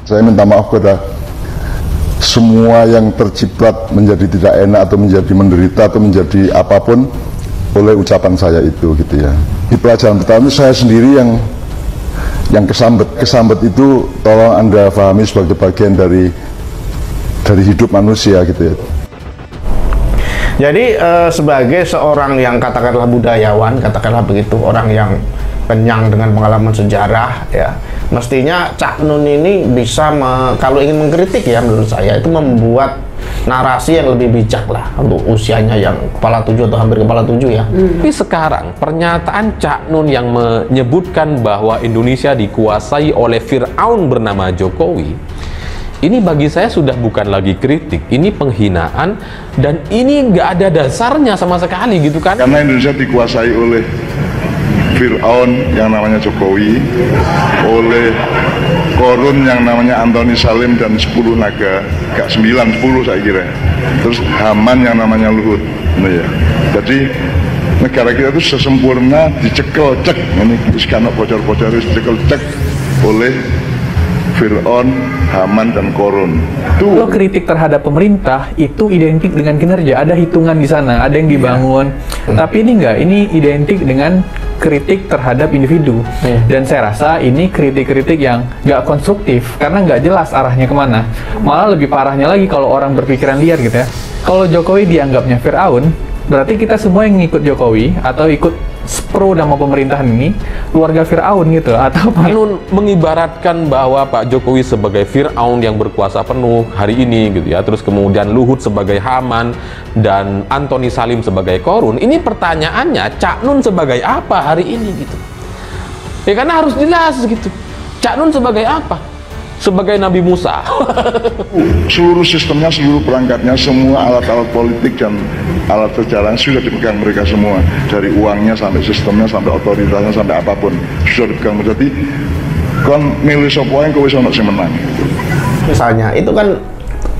Saya minta maaf kepada semua yang terciprat menjadi tidak enak atau menjadi menderita atau menjadi apapun oleh ucapan saya itu gitu ya. Di pelajaran pertama saya sendiri yang kesambet itu tolong Anda pahami sebagai bagian dari hidup manusia gitu ya. Jadi sebagai seorang yang katakanlah budayawan, katakanlah begitu, orang yang kenyang dengan pengalaman sejarah ya, mestinya Cak Nun ini bisa kalau ingin mengkritik ya, menurut saya itu membuat narasi yang lebih bijak lah untuk usianya yang kepala 7 atau hampir kepala 7 ya. Tapi sekarang pernyataan Cak Nun yang menyebutkan bahwa Indonesia dikuasai oleh Fir'aun bernama Jokowi, ini bagi saya sudah bukan lagi kritik, ini penghinaan, dan ini nggak ada dasarnya sama sekali gitu kan. Karena Indonesia dikuasai oleh Fir'aun yang namanya Jokowi, oleh Korun yang namanya Antoni Salim dan 10 naga, gak 9, 10 saya kira. Terus Haman yang namanya Luhut. Nah, ya. Jadi negara kita itu sesempurna dicekel cek, ini sekarang bocor-bocor dicekel cek oleh Fir'aun, Haman, dan Korun. Kalau kritik terhadap pemerintah itu identik dengan kinerja, ada hitungan di sana, ada yang dibangun. Tapi ini enggak, ini identik dengan kritik terhadap individu. Dan saya rasa ini kritik-kritik yang nggak konstruktif, karena nggak jelas arahnya kemana. Malah lebih parahnya lagi kalau orang berpikiran liar gitu ya. Kalau Jokowi dianggapnya Fir'aun, berarti kita semua yang ngikut Jokowi atau ikut pro nama pemerintahan ini keluarga Fir'aun gitu, atau Nun mengibaratkan bahwa Pak Jokowi sebagai Fir'aun yang berkuasa penuh hari ini gitu ya, terus kemudian Luhut sebagai Haman dan Antoni Salim sebagai Korun. Ini pertanyaannya, Cak Nun sebagai apa hari ini gitu ya, karena harus jelas gitu. Cak Nun sebagai apa? Sebagai Nabi Musa. Seluruh sistemnya, seluruh perangkatnya, semua alat-alat politik dan alat perjalanan sudah dipegang mereka semua, dari uangnya sampai sistemnya sampai otoritasnya sampai apapun sudah dipegang. Jadi kon milih sapa yang kowe iso sing menang. Misalnya itu kan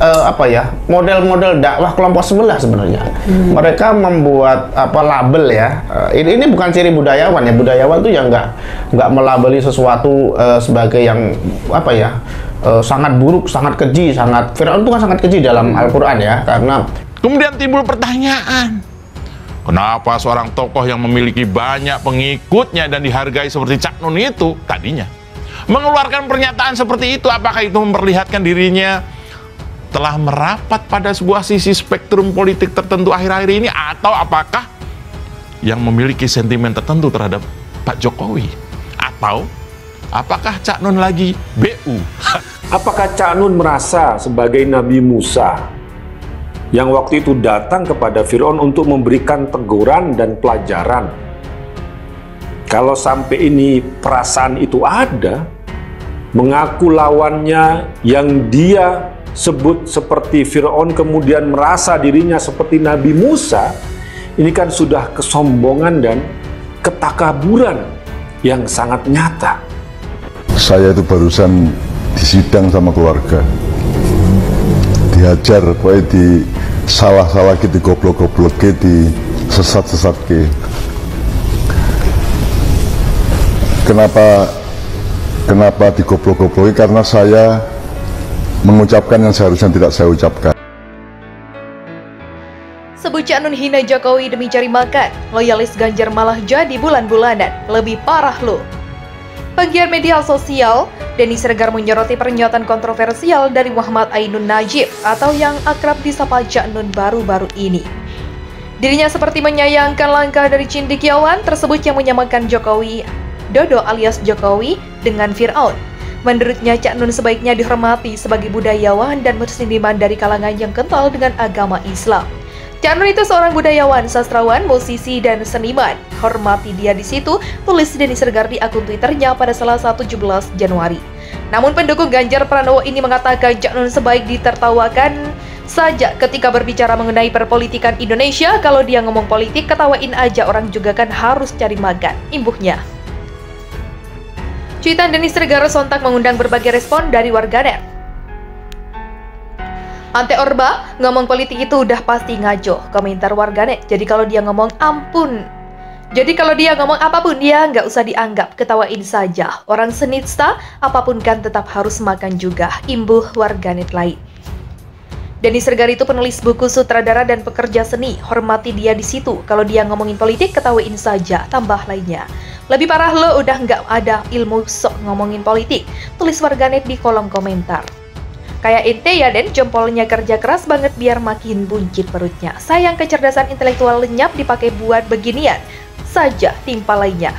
apa ya, model-model dakwah kelompok sebelah sebenarnya. Mereka membuat label ya. Ini bukan ciri budayawan ya. Budayawan tuh yang nggak melabeli sesuatu sebagai yang apa ya, sangat buruk, sangat keji, sangat Fir'aun itu kan sangat keji dalam Al-Qur'an ya. Karena kemudian timbul pertanyaan, kenapa seorang tokoh yang memiliki banyak pengikutnya dan dihargai seperti Cak Nun itu tadinya mengeluarkan pernyataan seperti itu? Apakah itu memperlihatkan dirinya telah merapat pada sebuah sisi spektrum politik tertentu akhir-akhir ini, atau apakah yang memiliki sentimen tertentu terhadap Pak Jokowi? Atau apakah Cak Nun lagi BU? Apakah Cak Nun merasa sebagai Nabi Musa yang waktu itu datang kepada Fir'aun untuk memberikan teguran dan pelajaran? Kalau sampai ini perasaan itu ada, mengaku lawannya yang dia sebut seperti Fir'aun kemudian merasa dirinya seperti Nabi Musa, ini kan sudah kesombongan dan ketakaburan yang sangat nyata. Saya itu barusan disidang sama keluarga, dihajar, pokoknya di salah-salah di goblok-goblok, di sesat-sesat ke. Kenapa digoblok-gobloki? Karena saya mengucapkan yang seharusnya tidak saya ucapkan. Sebut Cak Nun hina Jokowi demi cari makan, loyalis Ganjar malah jadi bulan-bulanan. Lebih parah lo. Penggiat media sosial, Denny Siregar menyoroti pernyataan kontroversial dari Muhammad Ainun Najib atau yang akrab disapa Cak Nun baru-baru ini. Dirinya seperti menyayangkan langkah dari cendekiawan tersebut yang menyamakan Jokowi Dodo alias Jokowi dengan Fir'aun. Menurutnya Cak Nun sebaiknya dihormati sebagai budayawan dan berseniman dari kalangan yang kental dengan agama Islam. Cak Nun itu seorang budayawan, sastrawan, musisi, dan seniman. Hormati dia di situ, tulis Denny Siregar di akun Twitternya pada Selasa 17 Januari. Namun pendukung Ganjar Pranowo ini mengatakan Cak Nun sebaik ditertawakan saja ketika berbicara mengenai perpolitikan Indonesia. Kalau dia ngomong politik, ketawain aja, orang juga kan harus cari makan, imbuhnya. Cuitan Denny Siregar sontak mengundang berbagai respon dari warganet. Ante Orba, ngomong politik itu udah pasti ngaco, komentar warganet. Jadi kalau dia ngomong ampun, Jadi kalau dia ngomong apapun, dia nggak usah dianggap, ketawain saja. Orang senista, apapun kan tetap harus makan juga, imbuh warganet lain. Denny Sregar itu penulis buku, sutradara, dan pekerja seni. Hormati dia di situ. Kalau dia ngomongin politik, ketawain saja, tambah lainnya. Lebih parah lo udah nggak ada ilmu sok ngomongin politik. Tulis warganet di kolom komentar. Kayak ente ya Den, jempolnya kerja keras banget biar makin buncit perutnya. Sayang kecerdasan intelektual lenyap dipakai buat beginian saja, timpa lainnya.